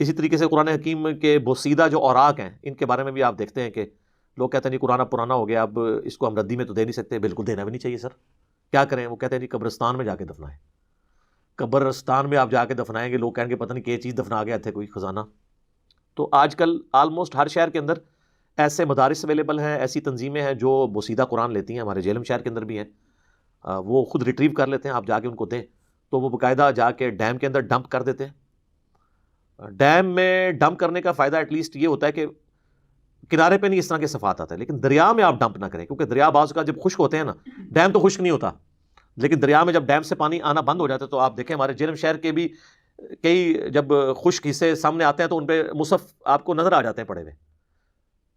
اسی طریقے سے قرآن حکیم کے بوسیدہ جو اوراق ہیں ان کے بارے میں بھی آپ دیکھتے ہیں کہ لوگ کہتے ہیں جی قرآن اب پرانا ہو گیا، اب اس کو ہم ردی میں تو دے نہیں سکتے. بالکل دینا بھی نہیں چاہیے سر. کیا کریں؟ وہ کہتے ہیں جی قبرستان میں جا کے دفنائیں. قبرستان میں آپ جا کے دفنائیں گے، لوگ کہیں گے پتہ نہیں کیا چیز دفنا گیا تھے، کوئی خزانہ. تو آج کل آلموسٹ ہر شہر کے اندر ایسے مدارس اویلیبل ہیں، ایسی تنظیمیں ہیں جو بوسیدہ قرآن لیتی ہیں. ہمارے جہلم شہر کے اندر بھی ہیں، وہ خود ریٹریو کر لیتے ہیں، آپ جا کے ان کو دیں تو وہ باقاعدہ جا کے ڈیم کے اندر ڈمپ کر دیتے ہیں. ڈیم میں ڈمپ کرنے کا فائدہ ایٹ لیسٹ یہ ہوتا ہے کہ کنارے پہ نہیں اس طرح کے صفات آتا ہے، لیکن دریا میں آپ ڈمپ نہ کریں، کیونکہ دریا بعض کا جب خشک ہوتے ہیں نا، ڈیم تو خشک نہیں ہوتا، لیکن دریا میں جب ڈیم سے پانی آنا بند ہو جاتا ہے تو آپ دیکھیں ہمارے جہلم شہر کے بھی کئی جب خشک حصے سامنے آتے ہیں تو ان پہ مصحف آپ کو نظر آ جاتے ہیں پڑے ہوئے.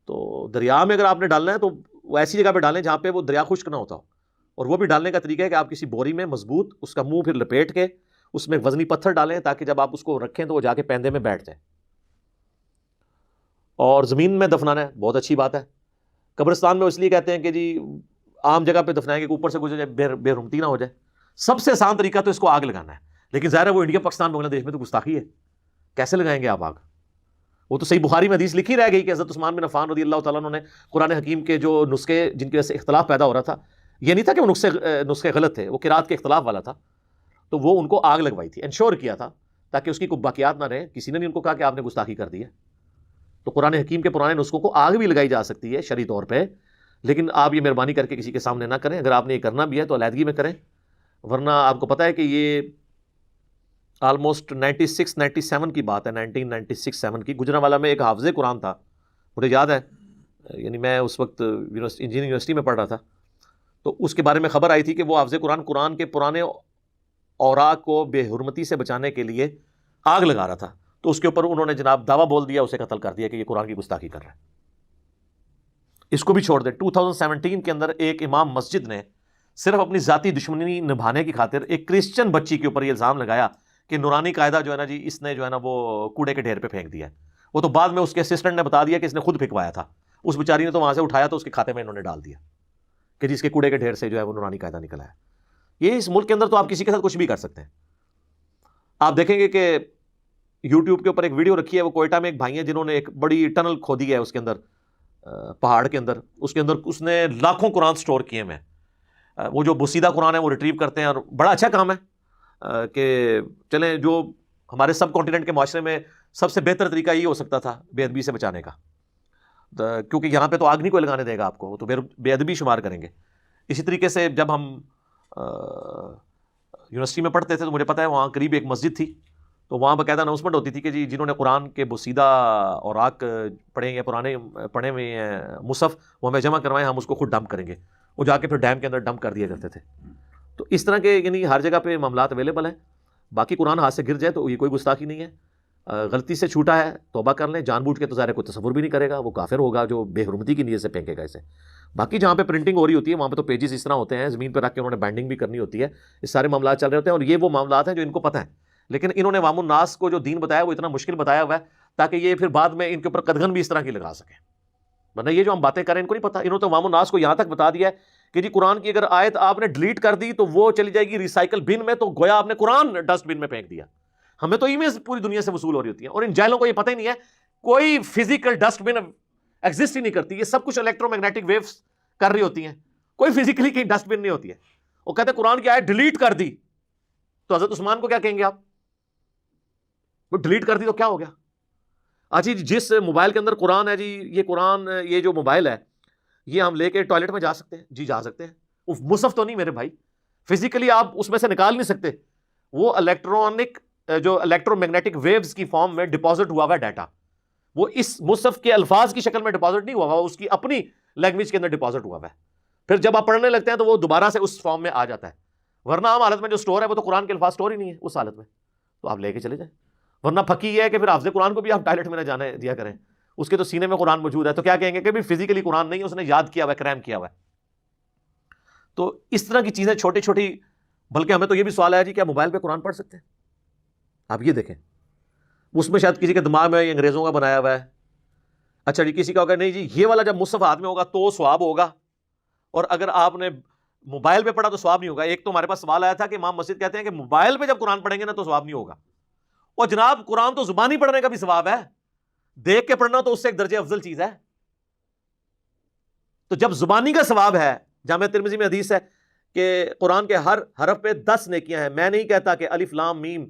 تو دریا میں اگر آپ نے ڈالنا ہے تو وہ ایسی جگہ پہ ڈالیں جہاں پہ وہ دریا خشک نہ ہوتا ہو، اور وہ بھی ڈالنے کا طریقہ ہے کہ آپ کسی بوری میں مضبوط اس کا منہ پھر لپیٹ کے اس میں وزنی پتھر ڈالیں تاکہ جب آپ اس کو رکھیں تو وہ جا کے پیندے میں بیٹھ جائے. اور زمین میں دفنانا ہے بہت اچھی بات ہے. قبرستان میں اس لیے کہتے ہیں کہ جی عام جگہ پہ دفنائیں گے کہ اوپر سے گزر جائے، بے رحمتی نہ ہو جائے. سب سے آسان طریقہ تو اس کو آگ لگانا ہے، لیکن ظاہر ہے وہ انڈیا پاکستان بنگلہ دیش میں تو گستاخی ہے، کیسے لگائیں گے آپ آگ؟ وہ تو صحیح بخاری میں حدیث لکھی رہ گئی کہ حضرت عثمان بن عفان رضی اللہ تعالیٰ عنہ نے قرآن حکیم کے جو نسخے جن کی وجہ سے اختلاف پیدا ہو رہا تھا، یہ نہیں تھا کہ وہ نسخے غلط تھے، وہ قرات کے اختلاف والا تھا، تو وہ ان کو آگ لگوائی تھی، انشور کیا تھا تاکہ اس کی کوئی باقیات نہ رہیں. کسی نے نہیں ان کو کہا کہ آپ نے گستاخی کر دی ہے. تو قرآن حکیم کے پرانے نسخوں کو آگ بھی لگائی جا سکتی ہے شرعی طور پہ، لیکن آپ یہ مہربانی کر کے کسی کے سامنے نہ کریں. اگر آپ نے یہ کرنا بھی ہے تو علیحدگی میں کریں، ورنہ آپ کو پتہ ہے کہ یہ آلموسٹ 96-97 کی بات ہے، 1996-7 کی. گجرانوالہ میں ایک حافظ قرآن تھا، مجھے یاد ہے، یعنی میں اس وقت انجینئرنگ یونیورسٹی میں پڑھ رہا تھا، تو اس کے بارے میں خبر آئی تھی کہ وہ حافظ قرآن کے پرانے اوراق کو بے حرمتی سے بچانے کے لیے آگ لگا رہا تھا. تو اس کے اوپر انہوں نے جناب دعویٰ بول دیا، اسے قتل کر دیا کہ یہ قرآن کی گستاخی کر رہا ہے. اس کو بھی چھوڑ دیں. 2017 کے اندر ایک امام مسجد نے صرف اپنی ذاتی دشمنی نبھانے کی خاطر ایک کرسچن بچی کے اوپر یہ الزام لگایا کہ نورانی قاعدہ جو ہے نا جی اس نے جو ہے نا وہ کوڑے کے ڈھیر پہ پھینک دیا ہے. وہ تو بعد میں اس کے اسسٹنٹ نے بتا دیا کہ اس نے خود پھینکوایا تھا. اس بیچاری نے تو وہاں سے اٹھایا تو اس کے کھاتے میں انہوں نے ڈال دیا کہ جس کے کوڑے کے ڈھیر سے جو ہے وہ نورانی قاعدہ نکلا ہے. یہ اس ملک کے اندر تو آپ کسی کے ساتھ کچھ بھی کر سکتے ہیں. آپ دیکھیں گے کہ یوٹیوب کے اوپر ایک ویڈیو رکھی ہے، وہ کوئٹہ میں ایک بھائی ہیں جنہوں نے ایک بڑی ٹنل کھودی ہے اس کے اندر، پہاڑ کے اندر، اس کے اندر اس نے لاکھوں قرآن سٹور کیے ہیں. وہ جو بوسیدہ قرآن ہے وہ ریٹریو کرتے ہیں، اور بڑا اچھا کام ہے کہ چلیں جو ہمارے سب کانٹیننٹ کے معاشرے میں سب سے بہتر طریقہ یہ ہو سکتا تھا بے ادبی سے بچانے کا، کیونکہ یہاں پہ تو آگ نہیں کوئی لگانے دے گا آپ کو، وہ تو بے ادبی شمار کریں گے. اسی طریقے سے جب ہم یونیورسٹی میں پڑھتے تھے تو مجھے پتہ ہے وہاں قریب ایک مسجد تھی، تو وہاں باقاعدہ اناؤنسمنٹ ہوتی تھی کہ جی جنہوں نے قرآن کے بوسیدہ اوراق پڑھے یا پرانے پڑھے ہوئے ہیں مصحف، وہ ہمیں جمع کروائیں، ہم اس کو خود ڈمپ کریں گے. وہ جا کے پھر ڈیم کے اندر ڈمپ کر دیا کرتے تھے. تو اس طرح کے یعنی ہر جگہ پہ معاملات اویلیبل ہیں. باقی قرآن ہاتھ سے گر جائے تو یہ کوئی گستاخی نہیں ہے. غلطی سے چھوٹا ہے توبہ کر لیں، جان بوجھ کے تو ظاہر کوئی تصور بھی نہیں کرے گا، وہ کافر ہوگا جو بے حرمتی کی نیت سے پھینکے گا اسے. باقی جہاں پہ پرنٹنگ ہو رہی ہوتی ہے وہاں پہ تو پیجز اس طرح ہوتے ہیں، زمین پہ رکھ کے انہوں نے بائنڈنگ بھی کرنی ہوتی ہے، اس سارے معاملات چل رہے ہوتے ہیں، اور یہ وہ معاملات ہیں جو ان کو پتہ ہیں. لیکن انہوں نے عوام الناس کو جو دین بتایا وہ اتنا مشکل بتایا ہوا ہے تاکہ یہ پھر بعد میں ان کے اوپر قدغن بھی اس طرح کی لگا سکیں. ورنہ یہ جو ہم باتیں کریں ان کو نہیں پتہ. انہوں نے تو عوام الناس کو یہاں تک بتا دیا ہے کہ جی قرآن کی اگر آیت آپ نے ڈیلیٹ کر دی تو وہ چلی جائے گی ریسائیکل بن میں، تو گویا آپ نے قرآن ڈسٹ بن میں پھینک دیا. ہمیں تو ای میلز پوری دنیا سے وصول ہو رہی ہوتی ہیں، اور ان جاہلوں کو یہ پتہ ہی نہیں ہے کوئی فزیکل ڈسٹ بن ایگزسٹ ہی نہیں کرتی. یہ سب کچھ الیکٹرو میگنیٹک ویوز کر رہی ہوتی ہیں، کوئی فزیکلی کہیں ڈسٹ بن نہیں ہوتی ہے. وہ کہتے ہیں قرآن کی آیت ڈیلیٹ کر دی، تو حضرت عثمان کو کیا کہیں گے آپ؟ وہ ڈیلیٹ کر دی تو کیا ہو گیا؟ اچھا جی جس موبائل کے اندر قرآن ہے، جی یہ قرآن، یہ جو موبائل ہے یہ ہم لے کے ٹوائلٹ میں جا سکتے ہیں؟ جی جا سکتے ہیں. وہ مصحف تو نہیں میرے بھائی، فزیکلی آپ اس میں سے نکال نہیں سکتے. وہ الیکٹرانک جو الیکٹرو میگنیٹک ویوز کی فارم میں ڈپازٹ ہوا ہوا ڈیٹا، وہ اس مصحف کے الفاظ کی شکل میں ڈپازٹ نہیں ہوا ہوا، اس کی اپنی لینگویج کے اندر ڈپازٹ ہوا ہوا ہے. پھر جب آپ پڑھنے لگتے ہیں تو وہ دوبارہ سے اس فارم میں آ جاتا ہے. ورنہ عام حالت میں جو سٹور ہے وہ تو قرآن کے الفاظ سٹور ہی نہیں ہے اس حالت میں، تو آپ لے کے چلے جائیں. ورنہ پھکی یہ ہے کہ پھر حافظ قرآن کو بھی آپ ٹوائلٹ میں نہ جانے دیا کریں، اس کے تو سینے میں قرآن موجود ہے، تو کیا کہیں گے کہ بھی فزیکلی قرآن نہیں، اس نے یاد کیا ہوا ہے، کریم کیا ہوا ہے. تو اس طرح کی چیزیں چھوٹی چھوٹی. بلکہ ہمیں تو یہ بھی سوال ہے جی کیا موبائل پہ قرآن پڑھ سکتے ہیں؟ آپ یہ دیکھیں، اس میں شاید کسی کے دماغ میں یہ انگریزوں کا بنایا ہوا ہے. اچھا جی کسی کا ہوگا نہیں جی یہ والا جب مصحف ہاتھ میں ہوگا تو ثواب ہوگا، اور اگر آپ نے موبائل پہ پڑھا تو ثواب نہیں ہوگا. ایک تو ہمارے پاس سوال آیا تھا کہ امام مسجد کہتے ہیں کہ موبائل پہ جب قرآن پڑھیں گے نا تو ثواب نہیں ہوگا، اور جناب قرآن تو زبانی پڑھنے کا بھی ثواب ہے، دیکھ کے پڑھنا تو اس سے ایک درجے افضل چیز ہے۔ تو جب زبانی کا ثواب ہے، جامع ترمذی میں حدیث ہے کہ قرآن کے ہر حرف پہ 10 نیکیاں ہیں۔ میں نہیں کہتا کہ الف لام میم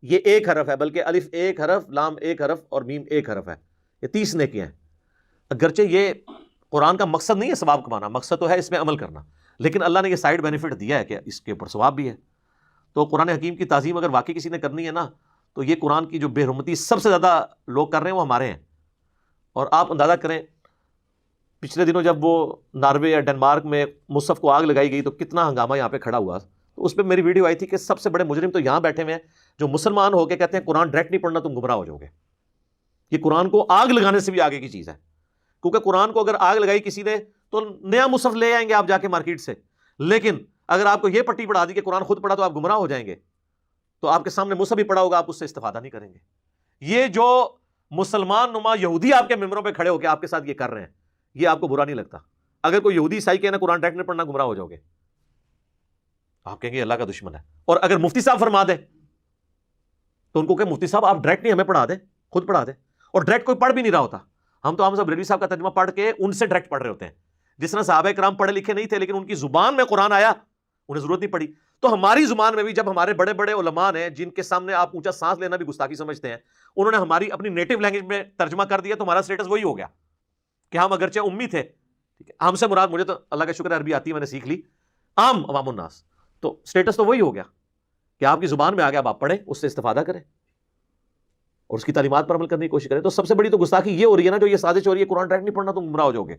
یہ ایک حرف ہے، بلکہ الف ایک حرف، لام ایک حرف اور میم ایک حرف ہے، یہ 30 نیکیاں ہیں۔ اگرچہ یہ قرآن کا مقصد نہیں ہے ثواب کمانا، مقصد تو ہے اس میں عمل کرنا، لیکن اللہ نے یہ سائیڈ بینیفٹ دیا ہے کہ اس کے اوپر ثواب بھی ہے۔ تو قرآن حکیم کی تعظیم اگر واقعی کسی نے کرنی ہے نا، تو یہ قرآن کی جو بے حرمتی سب سے زیادہ لوگ کر رہے ہیں وہ ہمارے ہیں۔ اور آپ اندازہ کریں پچھلے دنوں جب وہ ناروے یا ڈنمارک میں مصحف کو آگ لگائی گئی تو کتنا ہنگامہ یہاں پہ کھڑا ہوا، تو اس پہ میری ویڈیو آئی تھی کہ سب سے بڑے مجرم تو یہاں بیٹھے ہوئے ہیں جو مسلمان ہو کے کہتے ہیں قرآن ڈائریکٹ نہیں پڑھنا تم گمراہ ہو جاؤ گے۔ یہ قرآن کو آگ لگانے سے بھی آگے کی چیز ہے، کیونکہ قرآن کو اگر آگ لگائی کسی نے تو نیا مصحف لے آئیں گے آپ جا کے مارکیٹ سے، لیکن اگر آپ کو یہ پٹی پڑھا دی کہ قرآن خود پڑھا تو آپ گمراہ ہو جائیں گے، تو آپ کے سامنے مصحف بھی پڑھا ہوگا، آپ اس سے استفادہ نہیں کریں گے۔ یہ جو مسلمان نما یہودی آپ کے ممبروں پہ کھڑے ہو کے آپ کے ساتھ یہ کر رہے ہیں، یہ آپ کو برا نہیں لگتا؟ اگر کوئی یہودی عیسائی کہنا قرآن ڈائریکٹ نہیں پڑھنا گمراہ ہو جاؤ گے، آپ کہیں گے اللہ کا دشمن ہے۔ اور اگر مفتی صاحب فرما دیں تو ان کو کہ مفتی صاحب آپ ڈائریکٹ نہیں ہمیں پڑھا دیں، خود پڑھا دیں، اور ڈائریکٹ کوئی پڑھ بھی نہیں رہا ہوتا۔ ہم تو ہم صاحب بریلوی صاحب کا ترجمہ پڑھ کے ان سے ڈائریکٹ پڑھ رہے ہوتے ہیں، جس طرح صحابہ کرام پڑھے لکھے نہیں تھے لیکن ان کی زبان میں قرآن آیا، انہیں ضرورت نہیں پڑی۔ تو ہماری زبان میں بھی جب ہمارے بڑے بڑے علماء ہیں جن کے سامنے آپ اونچا سانس لینا بھی گستاخی سمجھتے ہیں، انہوں نے ہماری اپنی نیٹو لینگویج میں ترجمہ کر دیا، تو ہمارا سٹیٹس وہی ہو گیا کہ ہم اگرچہ امی تھے، ٹھیک ہے، ہم سے مراد، مجھے تو اللہ کا شکر ہے عربی آتی ہے، میں نے سیکھ لی، عام عوام الناس، تو سٹیٹس تو وہی ہو گیا کہ آپ کی زبان میں آ گیا، اب آپ پڑھیں، اس سے استفادہ کریں اور اس کی تعلیمات پر عمل کرنے کی کوشش کریں۔ تو سب سے بڑی تو گستاخی یہ ہو رہی ہے نا، جو یہ سازش ہو رہی ہے قرآن ڈائریکٹ نہیں پڑھنا تم گمراہ ہو جاؤ گے،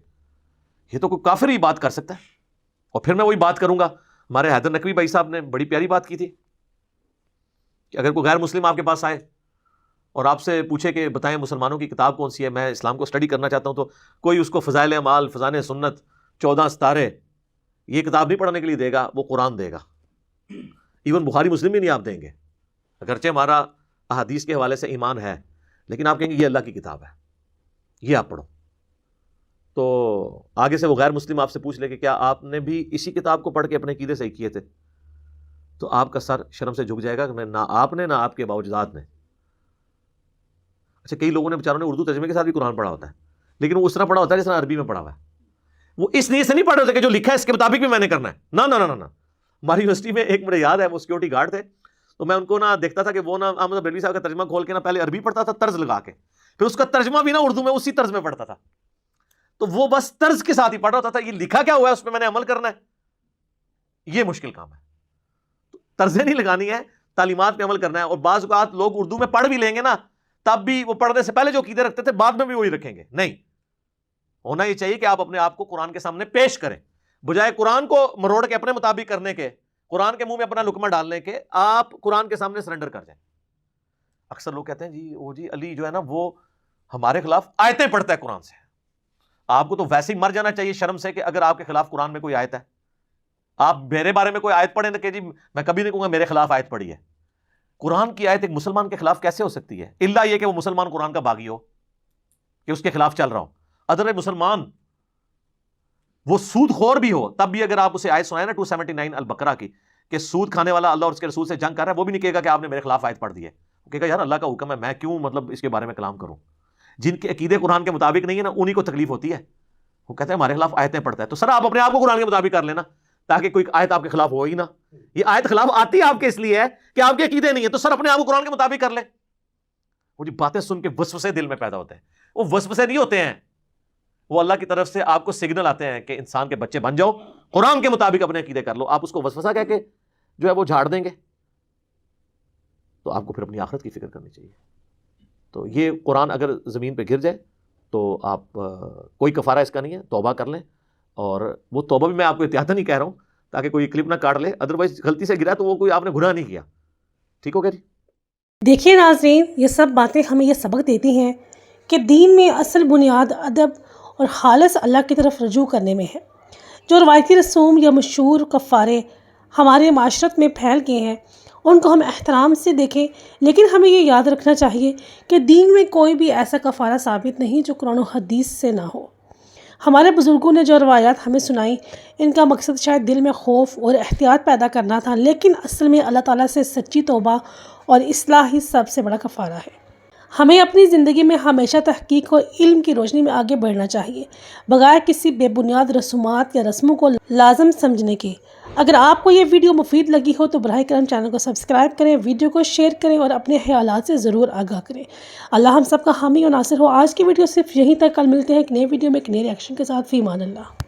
یہ تو کوئی کافر ہی بات کر سکتا ہے۔ اور پھر میں وہی بات کروں گا، ہمارے حیدر نقوی بھائی صاحب نے بڑی پیاری بات کی تھی کہ اگر کوئی غیر مسلم آپ کے پاس آئے اور آپ سے پوچھے کہ بتائیں مسلمانوں کی کتاب کون سی ہے، میں اسلام کو اسٹڈی کرنا چاہتا ہوں، تو کوئی اس کو فضائل اعمال، فضائل سنت، 14 ستارے یہ کتاب نہیں پڑھنے کے لیے دے گا، وہ قرآن دے گا۔ ایون بخاری مسلم بھی نہیں آپ دیں گے، اگرچہ ہمارا احادیث کے حوالے سے ایمان ہے، لیکن آپ کہیں گے یہ اللہ کی کتاب ہے، یہ آپ پڑھو۔ تو آگے سے وہ غیر مسلم آپ سے پوچھ لے کہ کیا آپ نے بھی اسی کتاب کو پڑھ کے اپنے عقیدے صحیح کیے تھے، تو آپ کا سر شرم سے جھک جائے گا کہ نہ آپ نے نہ آپ کے باوجداد نے۔ اچھا، کئی لوگوں نے بیچاروں نے اردو ترجمے کے ساتھ بھی قرآن پڑھا ہوتا ہے، لیکن وہ اس طرح پڑھا ہوتا ہے جس طرح عربی میں پڑھا ہوا ہے، وہ اس نیت سے نہیں پڑھ رہے ہوتے کہ جو لکھا ہے اس کے مطابق بھی میں نے کرنا ہے، نہ نہ نہ نہ۔ ہماری یونیورسٹی میں ایک مجھے یاد ہے، وہ سیکورٹی گارڈ تھے، تو میں ان کو نہ دیکھتا تھا کہ وہ نہ احمد بریلوی صاحب کا ترجمہ کھول کے نہ پہلے عربی پڑھتا تھا طرز لگا کے، پھر اس کا ترجمہ بھی نہ اردو میں اسی طرز میں پڑھتا تھا، تو وہ بس طرز کے ساتھ ہی پڑھ رہا ہوتا تھا، یہ لکھا کیا ہوا ہے اس پہ میں نے عمل کرنا ہے، یہ مشکل کام ہے۔ طرزیں نہیں لگانی ہے، تعلیمات پہ عمل کرنا ہے۔ اور بعض اوقات لوگ اردو میں پڑھ بھی لیں گے نا، تب بھی وہ پڑھنے سے پہلے جو عقیدے رکھتے تھے بعد میں بھی وہی رکھیں گے۔ نہیں، ہونا یہ چاہیے کہ آپ اپنے آپ کو قرآن کے سامنے پیش کریں، بجائے قرآن کو مروڑ کے اپنے مطابق کرنے کے، قرآن کے منہ میں اپنا لقمہ ڈالنے کے، آپ قرآن کے سامنے سرنڈر کر جائیں۔ اکثر لوگ کہتے ہیں جی وہ جی علی جو ہے نا وہ ہمارے خلاف آیتیں پڑھتا ہے قرآن سے۔ آپ کو تو ویسے ہی مر جانا چاہیے شرم سے کہ اگر آپ کے خلاف قرآن میں کوئی آیت ہے، آپ میرے بارے میں کوئی آیت پڑھیں کہ جی میں کبھی نہیں کہوں گا میرے خلاف آیت پڑھی ہے۔ قرآن کی آیت ایک مسلمان کے خلاف کیسے ہو سکتی ہے؟ الا یہ کہ وہ مسلمان قرآن کا باغی ہو، کہ اس کے خلاف چل رہا ہو۔ ادر مسلمان وہ سود خور بھی ہو، تب بھی اگر آپ اسے آیت سنائیں نا 279 البقرہ کی کہ سود کھانے والا اللہ اور اس کے رسول سے جنگ کر رہا ہے، وہ بھی نہیں کہے گا کہ آپ نے میرے خلاف آیت پڑھ دی ہے، وہ کہے گا یار اللہ کا حکم ہے، میں کیوں مطلب اس کے بارے میں کلام کروں۔ جن کے عقیدے قرآن کے مطابق نہیں ہے نا، انہی کو تکلیف ہوتی ہے، وہ کہتے ہیں ہمارے خلاف آیتیں پڑھتا ہے۔ تو سر آپ اپنے آپ کو قرآن کے مطابق کر لینا تاکہ کوئی آیت آپ کے خلاف ہو ہی نہ۔ یہ آیت خلاف آتی ہے آپ کے اس لیے ہے کہ آپ کے عقیدے نہیں ہے، تو سر اپنے آپ کو قرآن کے مطابق کر لیں۔ وہ جو باتیں سن کے وسوسے دل میں پیدا ہوتے ہیں، وہ وسوسے نہیں ہوتے ہیں، وہ اللہ کی طرف سے آپ کو سگنل آتے ہیں کہ انسان کے بچے بن جاؤ، قرآن کے مطابق اپنے عقیدے کر لو۔ آپ اس کو وسوسہ کہہ کے جو ہے وہ جھاڑ دیں گے تو آپ کو پھر اپنی آخرت کی فکر کرنی چاہیے۔ تو یہ قرآن اگر زمین پہ گر جائے تو آپ کوئی کفارہ اس کا نہیں ہے، توبہ کر لیں، اور وہ توبہ بھی میں آپ کو احتیاطاً نہیں کہہ رہا ہوں تاکہ کوئی کلپ نہ کاٹ لے، ادروائز غلطی سے گرا تو وہ کوئی آپ نے گناہ نہیں کیا۔ ٹھیک ہو گیا جی؟ دیکھیے ناظرین، یہ سب باتیں ہمیں یہ سبق دیتی ہیں کہ دین میں اصل بنیاد ادب اور خالص اللہ کی طرف رجوع کرنے میں ہے۔ جو روایتی رسوم یا مشہور کفارے ہمارے معاشرت میں پھیل گئے ہیں ان کو ہم احترام سے دیکھیں، لیکن ہمیں یہ یاد رکھنا چاہیے کہ دین میں کوئی بھی ایسا کفارہ ثابت نہیں جو قرآن و حدیث سے نہ ہو۔ ہمارے بزرگوں نے جو روایات ہمیں سنائیں ان کا مقصد شاید دل میں خوف اور احتیاط پیدا کرنا تھا، لیکن اصل میں اللہ تعالیٰ سے سچی توبہ اور اصلاح ہی سب سے بڑا کفارہ ہے۔ ہمیں اپنی زندگی میں ہمیشہ تحقیق اور علم کی روشنی میں آگے بڑھنا چاہیے، بغیر کسی بے بنیاد رسومات یا رسموں کو لازم سمجھنے کے۔ اگر آپ کو یہ ویڈیو مفید لگی ہو تو براہ کرم چینل کو سبسکرائب کریں، ویڈیو کو شیئر کریں اور اپنے خیالات سے ضرور آگاہ کریں۔ اللہ ہم سب کا حامی و ناصر ہو۔ آج کی ویڈیو صرف یہیں تک، کل ملتے ہیں ایک نئے ویڈیو میں ایک نئے ریئیکشن کے ساتھ۔ فی امان اللہ۔